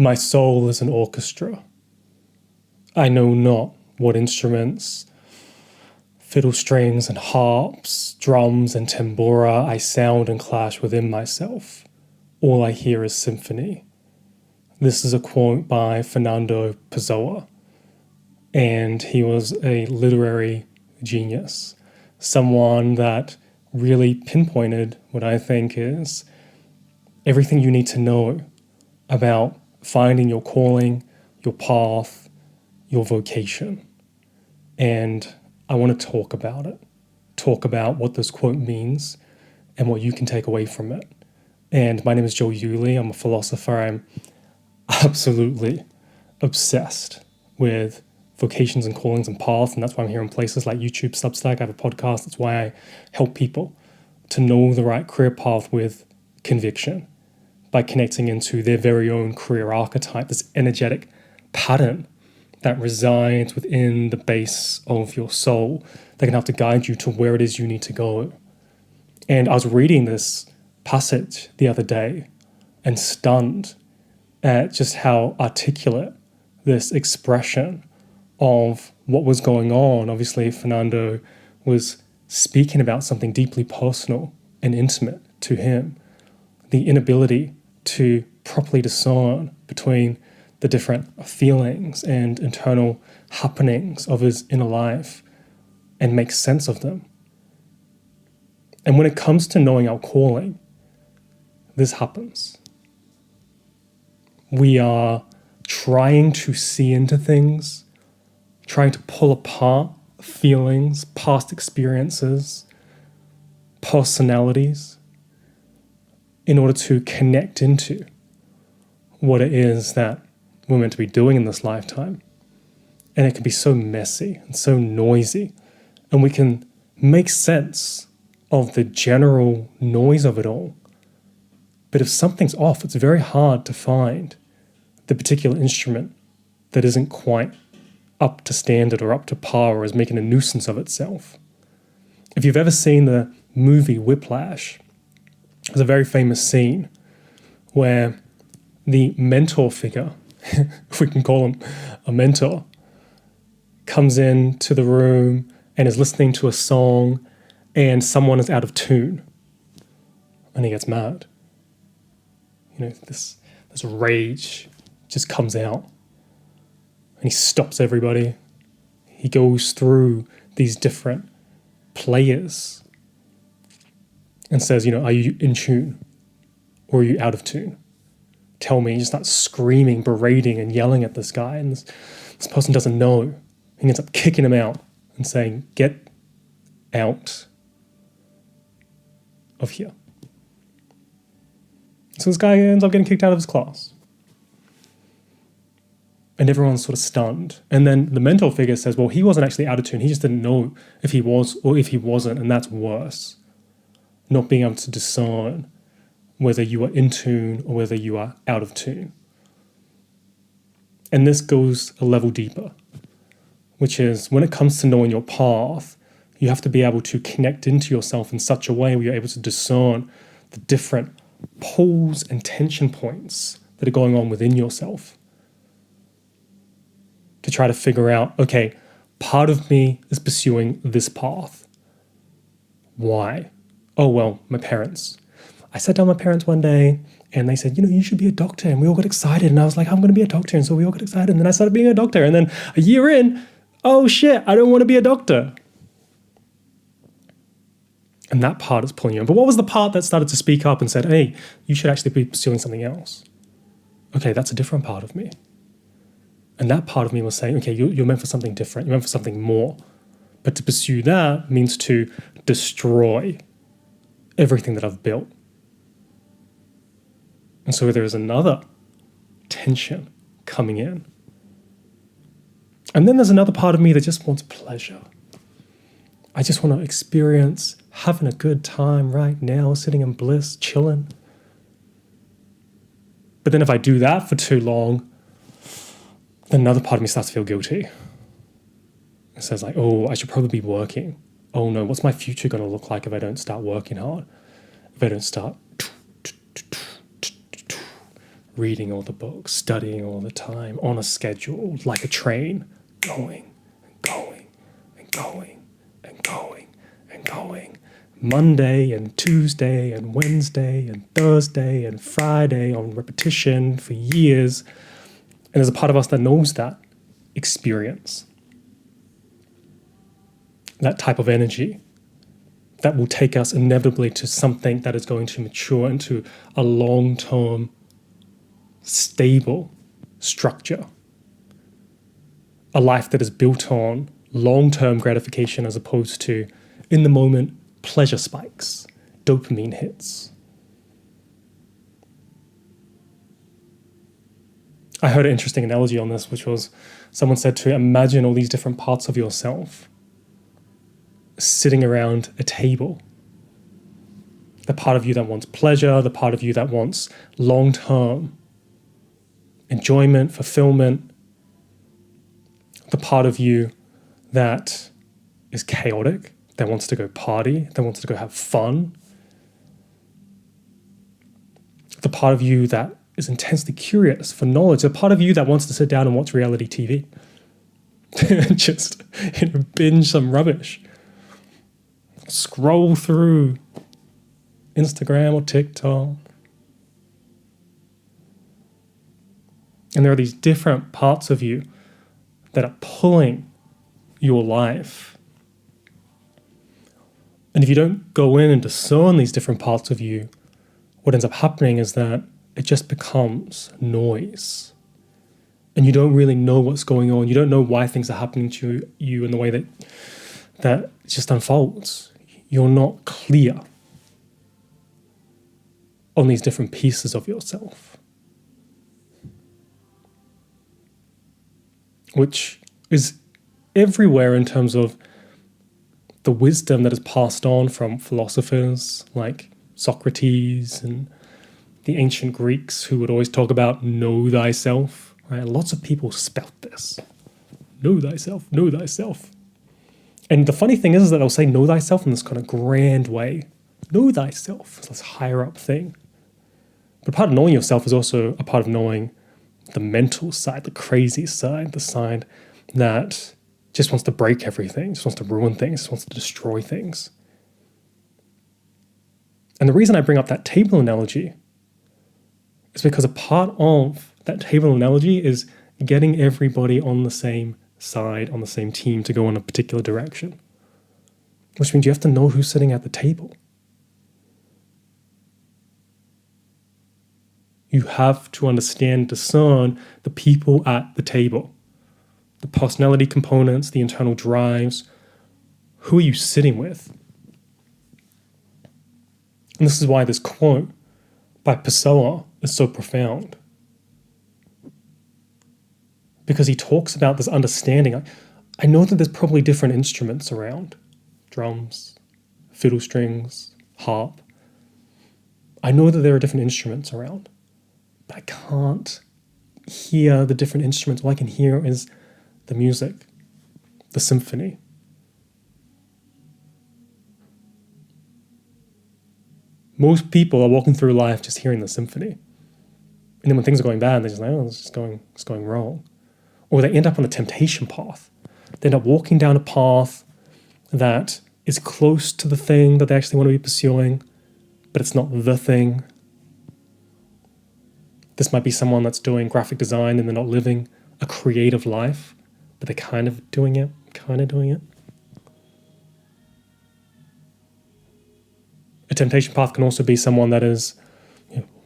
My soul is an orchestra. I know not what instruments, fiddle strings and harps, drums and tambura I sound and clash within myself. All I hear is symphony. This is a quote by Fernando Pessoa, and he was a literary genius, someone that really pinpointed what I think is everything you need to know about finding your calling, your path, your vocation. And I want to talk about it, talk about what this quote means and what you can take away from it. And my name is Joe Yulee. I'm a philosopher. I'm absolutely obsessed with vocations and callings and paths, and that's why I'm here in places like YouTube, Substack. I have a podcast. That's why I help people to know the right career path with conviction by connecting into their very own career archetype, this energetic pattern that resides within the base of your soul that can help to guide you to where it is you need to go. And I was reading this passage the other day and stunned at just how articulate this expression of what was going on. Obviously, Fernando was speaking about something deeply personal and intimate to him, the inability to properly discern between the different feelings and internal happenings of his inner life and make sense of them. And when it comes to knowing our calling, this happens. We are trying to see into things, trying to pull apart feelings, past experiences, personalities, in order to connect into what it is that we're meant to be doing in this lifetime. And it can be so messy and so noisy, and we can make sense of the general noise of it all. But if something's off, it's very hard to find the particular instrument that isn't quite up to standard or up to par or is making a nuisance of itself. If you've ever seen the movie Whiplash, there's a very famous scene where the mentor figure, if we can call him a mentor, comes into the room and is listening to a song and someone is out of tune and he gets mad. This rage just comes out and he stops everybody. He goes through these different players and says, are you in tune or are you out of tune? Tell me. He just starts screaming, berating and yelling at this guy, and this person doesn't know. He ends up kicking him out and saying, get out of here. So this guy ends up getting kicked out of his class. And everyone's sort of stunned. And then the mentor figure says, well, he wasn't actually out of tune. He just didn't know if he was or if he wasn't. And that's worse. Not being able to discern whether you are in tune or whether you are out of tune. And this goes a level deeper, which is when it comes to knowing your path, you have to be able to connect into yourself in such a way where you're able to discern the different pulls and tension points that are going on within yourself. To try to figure out, okay, part of me is pursuing this path. Why? Oh, well, my parents. I sat down with my parents one day and they said, you should be a doctor. And we all got excited. And I was like, I'm going to be a doctor. And so we all got excited. And then I started being a doctor. And then a year in, oh shit, I don't want to be a doctor. And that part is pulling you in. But what was the part that started to speak up and said, hey, you should actually be pursuing something else? Okay, that's a different part of me. And that part of me was saying, okay, you're meant for something different. You're meant for something more. But to pursue that means to destroy everything that I've built. And so there is another tension coming in. And then there's another part of me that just wants pleasure. I just want to experience having a good time right now, sitting in bliss, chilling. But then if I do that for too long, then another part of me starts to feel guilty. It says like, oh, I should probably be working. Oh no, what's my future going to look like if I don't start working hard? If I don't start reading all the books, studying all the time, on a schedule, like a train, going and going and going and going and going. Monday and Tuesday and Wednesday and Thursday and Friday on repetition for years. And there's a part of us that knows that experience, that type of energy that will take us inevitably to something that is going to mature into a long-term, stable structure. A life that is built on long-term gratification as opposed to, in the moment, pleasure spikes, dopamine hits. I heard an interesting analogy on this, which was someone said to imagine all these different parts of yourself sitting around a table. The part of you that wants pleasure, the part of you that wants long-term enjoyment, fulfillment, the part of you that is chaotic, that wants to go party, that wants to go have fun, the part of you that is intensely curious for knowledge, the part of you that wants to sit down and watch reality TV, just binge some rubbish, scroll through Instagram or TikTok. And there are these different parts of you that are pulling your life. And if you don't go in and discern these different parts of you, what ends up happening is that it just becomes noise. And you don't really know what's going on. You don't know why things are happening to you in the way that it just unfolds. You're not clear on these different pieces of yourself, which is everywhere in terms of the wisdom that is passed on from philosophers like Socrates and the ancient Greeks, who would always talk about know thyself, right? Lots of people spout this. Know thyself, know thyself. And the funny thing is that they'll say know thyself in this kind of grand way. Know thyself. It's this higher up thing. But part of knowing yourself is also a part of knowing the mental side, the crazy side, the side that just wants to break everything, just wants to ruin things, just wants to destroy things. And the reason I bring up that table analogy is because a part of that table analogy is getting everybody on the same side, on the same team to go in a particular direction, which means you have to know who's sitting at the table. You have to understand, discern the people at the table, the personality components, the internal drives. Who are you sitting with? And this is why this quote by Pessoa is so profound. Because he talks about this understanding. I know that there's probably different instruments around. Drums, fiddle strings, harp. I know that there are different instruments around. But I can't hear the different instruments. All I can hear is the music, the symphony. Most people are walking through life just hearing the symphony. And then when things are going bad, they're just like, oh, it's going wrong. Or they end up on a temptation path. They end up walking down a path that is close to the thing that they actually want to be pursuing, but it's not the thing. This might be someone that's doing graphic design and they're not living a creative life, but they're kind of doing it. A temptation path can also be someone that is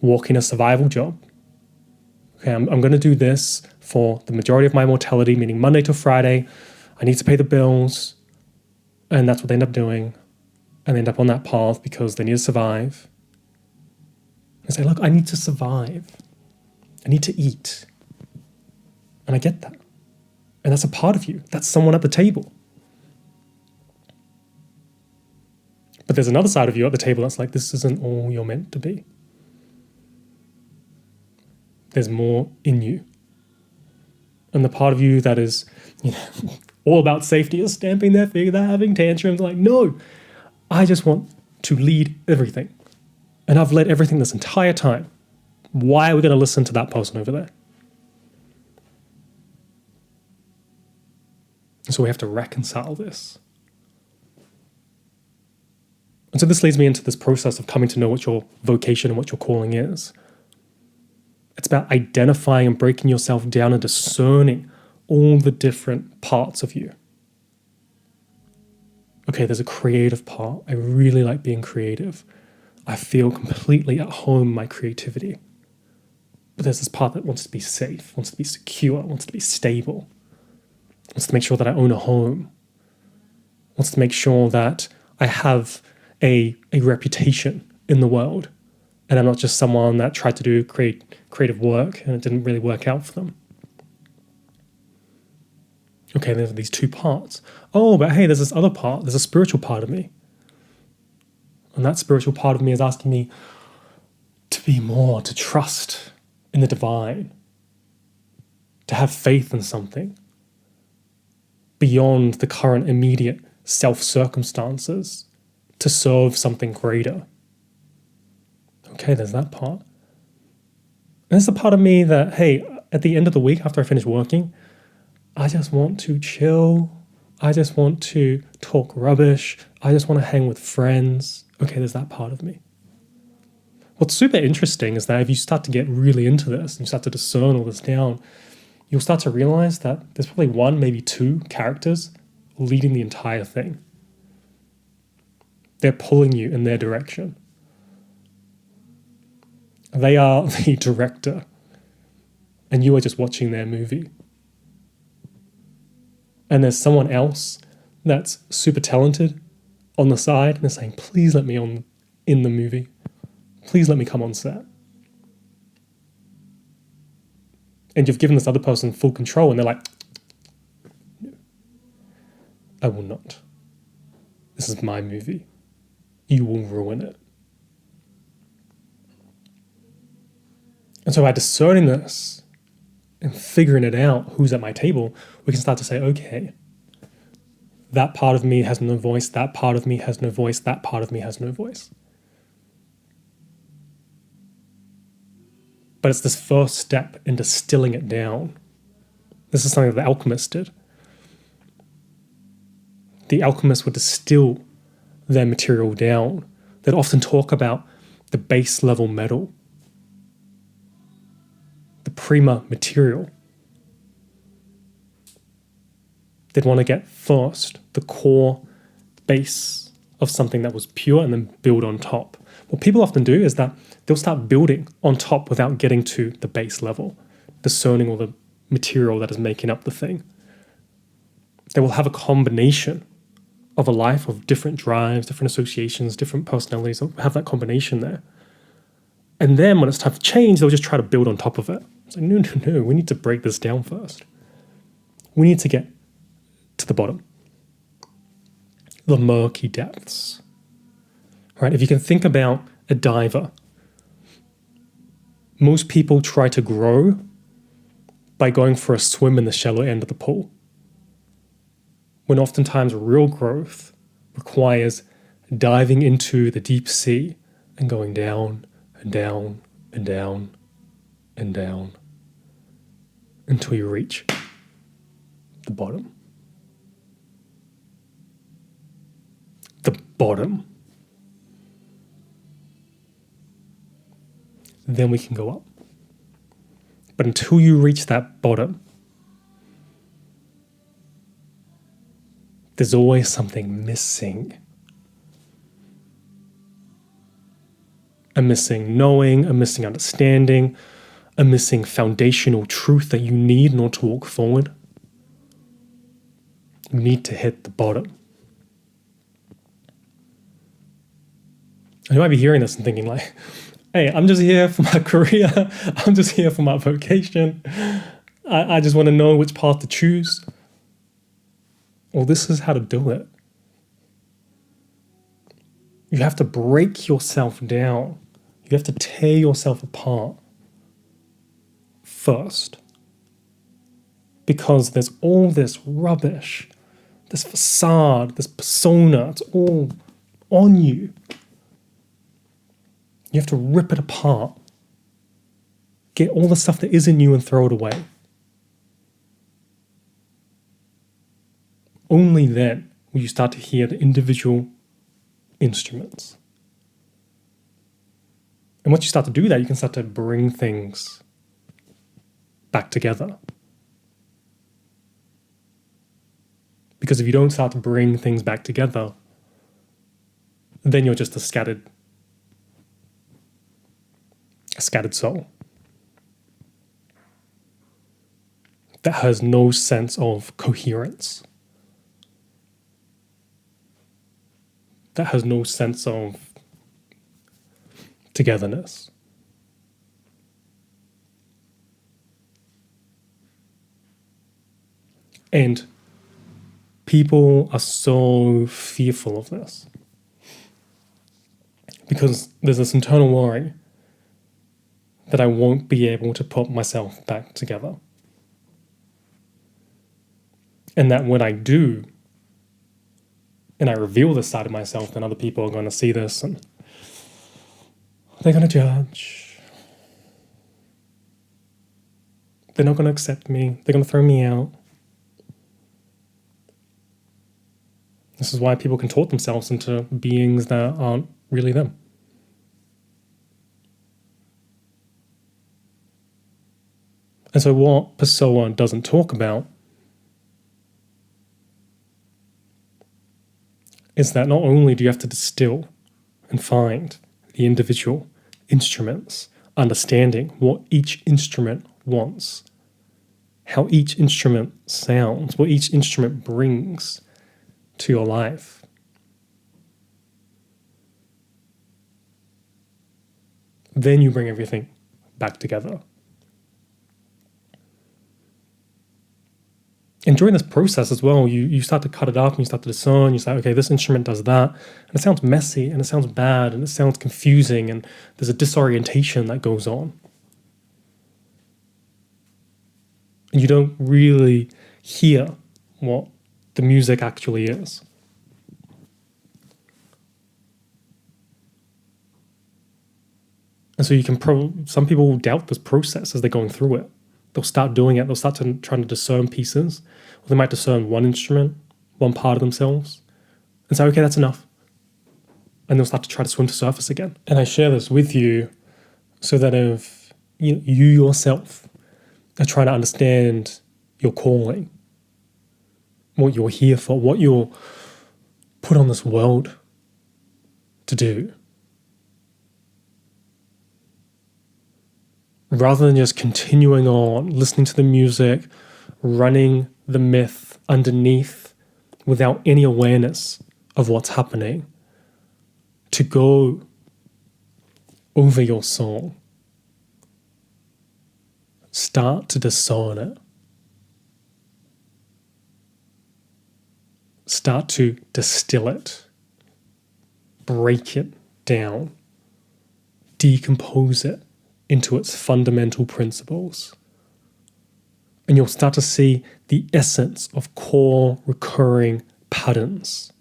walking a survival job. Okay, I'm going to do this for the majority of my mortality, meaning Monday to Friday. I need to pay the bills, and that's what they end up doing. And they end up on that path because they need to survive. They say, look, I need to survive. I need to eat. And I get that. And that's a part of you. That's someone at the table. But there's another side of you at the table that's like, this isn't all you're meant to be. There's more in you. And the part of you that is, all about safety is stamping their finger, they're having tantrums, like, no, I just want to lead everything. And I've led everything this entire time. Why are we going to listen to that person over there? And so we have to reconcile this. And so this leads me into this process of coming to know what your vocation and what your calling is. It's about identifying and breaking yourself down and discerning all the different parts of you. Okay, there's a creative part. I really like being creative. I feel completely at home in my creativity. But there's this part that wants to be safe, wants to be secure, wants to be stable, wants to make sure that I own a home, wants to make sure that I have a reputation in the world, and I'm not just someone that tried to do creative work and it didn't really work out for them. Okay, there's these two parts. Oh, but hey, there's this other part. There's a spiritual part of me. And that spiritual part of me is asking me to be more, to trust in the divine, to have faith in something beyond the current immediate self-circumstances, to serve something greater. Okay, there's that part. And there's the part of me that, hey, at the end of the week after I finish working, I just want to chill. I just want to talk rubbish. I just want to hang with friends. Okay, there's that part of me. What's super interesting is that if you start to get really into this and you start to discern all this down, you'll start to realize that there's probably one, maybe two characters leading the entire thing. They're pulling you in their direction. They are the director, and you are just watching their movie. And there's someone else that's super talented on the side, and they're saying, please let me in the movie. Please let me come on set. And you've given this other person full control, and they're like, no, I will not. This is my movie. You will ruin it. And so by discerning this and figuring it out, who's at my table, we can start to say, okay, that part of me has no voice, that part of me has no voice, that part of me has no voice. But it's this first step in distilling it down. This is something that the alchemists did. The alchemists would distill their material down. They'd often talk about the base level metal, the prima material. They'd want to get first the core base of something that was pure and then build on top. What people often do is that they'll start building on top without getting to the base level, discerning all the material that is making up the thing. They will have a combination of a life of different drives, different associations, different personalities. They'll have that combination there. And then when it's time for change, they'll just try to build on top of it. It's like, no, we need to break this down first. We need to get to the bottom, the murky depths. Right? If you can think about a diver, most people try to grow by going for a swim in the shallow end of the pool, when oftentimes real growth requires diving into the deep sea and going down and down and down and down until you reach the bottom. The bottom. Then we can go up. But until you reach that bottom, there's always something missing. A missing knowing, a missing understanding, a missing foundational truth that you need in order to walk forward. You need to hit the bottom. And you might be hearing this and thinking like, hey, I'm just here for my career. I'm just here for my vocation. I just want to know which path to choose. Well, this is how to do it. You have to break yourself down. You have to tear yourself apart first. Because there's all this rubbish, this facade, this persona, it's all on you. You have to rip it apart get all the stuff that isn't you and throw it away. Only then will you start to hear the individual instruments. And once you start to do that, you can start to bring things back together. Because if you don't start to bring things back together, then you're just a scattered soul that has no sense of coherence, that has no sense of togetherness. And people are so fearful of this because there's this internal worry that I won't be able to put myself back together. And that when I do, and I reveal this side of myself, then other people are going to see this and they're going to judge. They're not going to accept me. They're going to throw me out. This is why people contort themselves into beings that aren't really them. And so what Pessoa doesn't talk about is that not only do you have to distill and find the individual instruments, understanding what each instrument wants, how each instrument sounds, what each instrument brings to your life. Then you bring everything back together. And during this process as well, you start to cut it up and you start to discern. You say, okay, this instrument does that. And it sounds messy and it sounds bad and it sounds confusing and there's a disorientation that goes on. And you don't really hear what the music actually is. And so you can some people will doubt this process as they're going through it. They'll start doing it. They'll start trying to discern pieces. Or they might discern one instrument, one part of themselves, and say, okay, that's enough. And they'll start to try to swim to surface again. And I share this with you so that if you yourself are trying to understand your calling, what you're here for, what you're put on this world to do, rather than just continuing on, listening to the music, running the myth underneath without any awareness of what's happening, to go over your soul. Start to discern it. Start to distill it. Break it down. Decompose it into its fundamental principles. And you'll start to see the essence of core recurring patterns.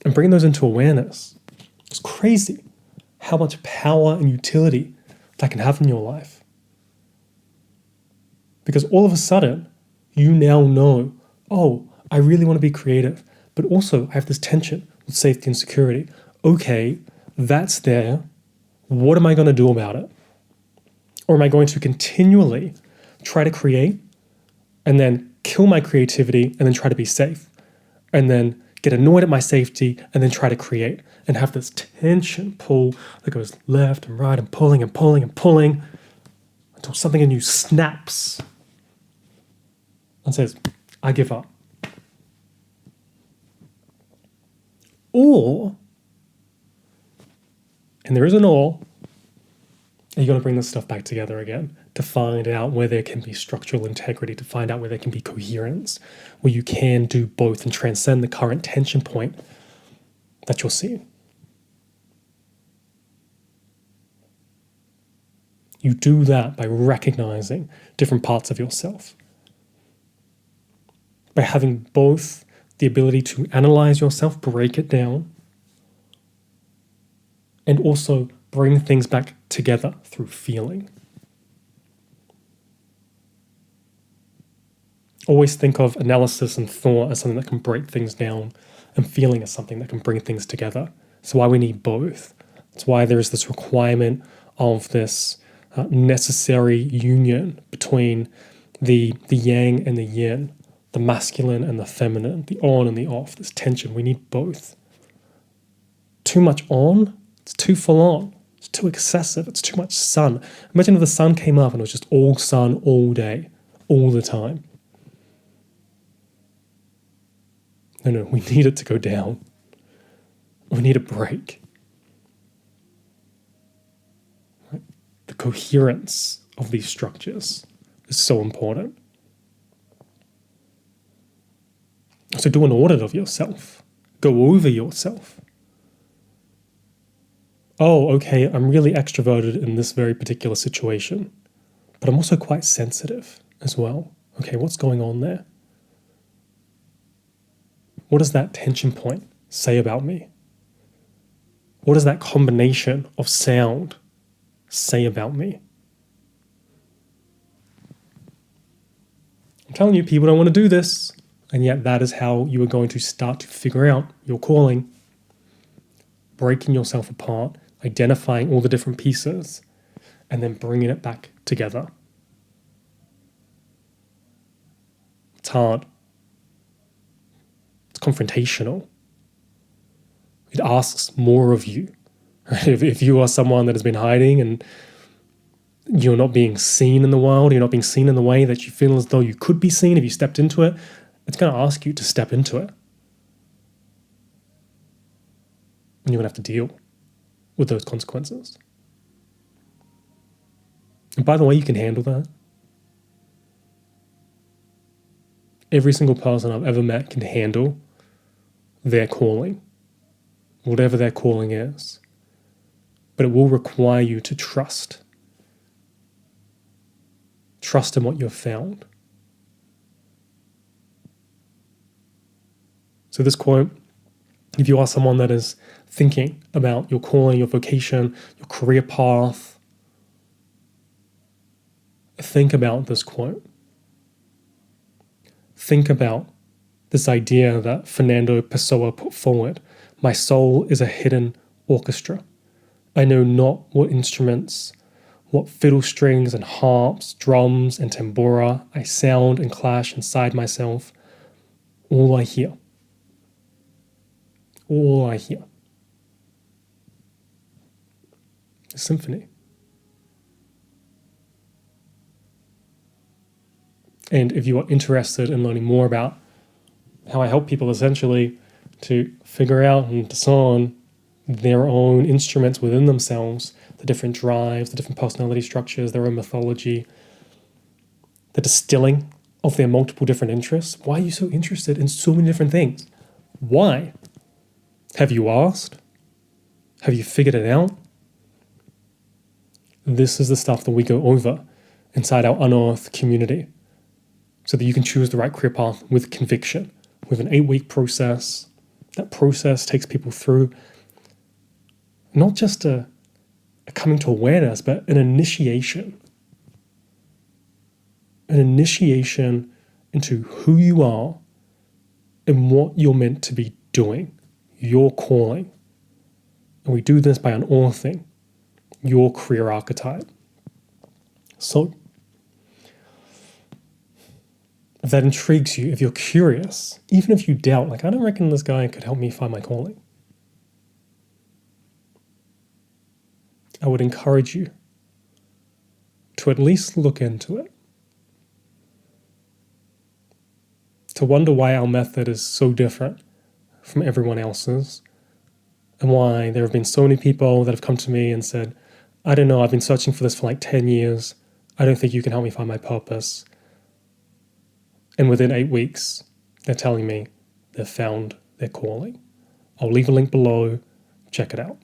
And bring those into awareness. It's crazy how much power and utility that can have in your life. Because all of a sudden, you now know, oh, I really want to be creative, but also I have this tension with safety and security. Okay, that's there. What am I going to do about it? Or am I going to continually try to create and then kill my creativity and then try to be safe? And then get annoyed at my safety and then try to create and have this tension pull that goes left and right and pulling and pulling and pulling until something in you snaps and says, I give up. Or, and there is an or, you're going to bring this stuff back together again to find out where there can be structural integrity, to find out where there can be coherence, where you can do both and transcend the current tension point that you're seeing. You do that by recognizing different parts of yourself, by having both the ability to analyze yourself, break it down, and also bring things back together through feeling. Always think of analysis and thought as something that can break things down, and feeling as something that can bring things together. That's why we need both. That's why there is this requirement of this necessary union between the yang and the yin, the masculine and the feminine, the on and the off, this tension. We need both. Too much on, it's too full on. It's too excessive. It's too much sun. Imagine if the sun came up and it was just all sun all day, all the time. No, we need it to go down. We need a break. Right? The coherence of these structures is so important. So do an audit of yourself. Go over yourself. Oh, okay, I'm really extroverted in this very particular situation, but I'm also quite sensitive as well. Okay, what's going on there? What does that tension point say about me? What does that combination of sound say about me? I'm telling you, people don't want to do this, and yet that is how you are going to start to figure out your calling. Breaking yourself apart, identifying all the different pieces, and then bringing it back together. It's hard. It's confrontational. It asks more of you. If you are someone that has been hiding and you're not being seen in the world, you're not being seen in the way that you feel as though you could be seen if you stepped into it, it's going to ask you to step into it. And you're going to have to deal with those consequences. And by the way, you can handle that. Every single person I've ever met can handle their calling, whatever their calling is. But it will require you to trust. Trust in what you've found. So this quote, if you are someone that is thinking about your calling, your vocation, your career path, think about this quote. Think about this idea that Fernando Pessoa put forward. My soul is a hidden orchestra. I know not what instruments, what fiddle strings and harps, drums and tambura I sound and clash inside myself. All I hear. All I hear. A symphony. And if you are interested in learning more about how I help people essentially to figure out and discern their own instruments within themselves, the different drives, the different personality structures, their own mythology, the distilling of their multiple different interests. Why are you so interested in so many different things? Why? Have you asked? Have you figured it out? This is the stuff that we go over inside our Unearthed community so that you can choose the right career path with conviction. We have an 8-week process. That process takes people through not just a coming to awareness, but an initiation. An initiation into who you are and what you're meant to be doing, your calling. And we do this by unearthing your career archetype. So, if that intrigues you, if you're curious, even if you doubt, like, I don't reckon this guy could help me find my calling, I would encourage you to at least look into it. To wonder why our method is so different from everyone else's, and why there have been so many people that have come to me and said, I don't know, I've been searching for this for like 10 years. I don't think you can help me find my purpose. And within 8 weeks, they're telling me they've found their calling. I'll leave a link below. Check it out.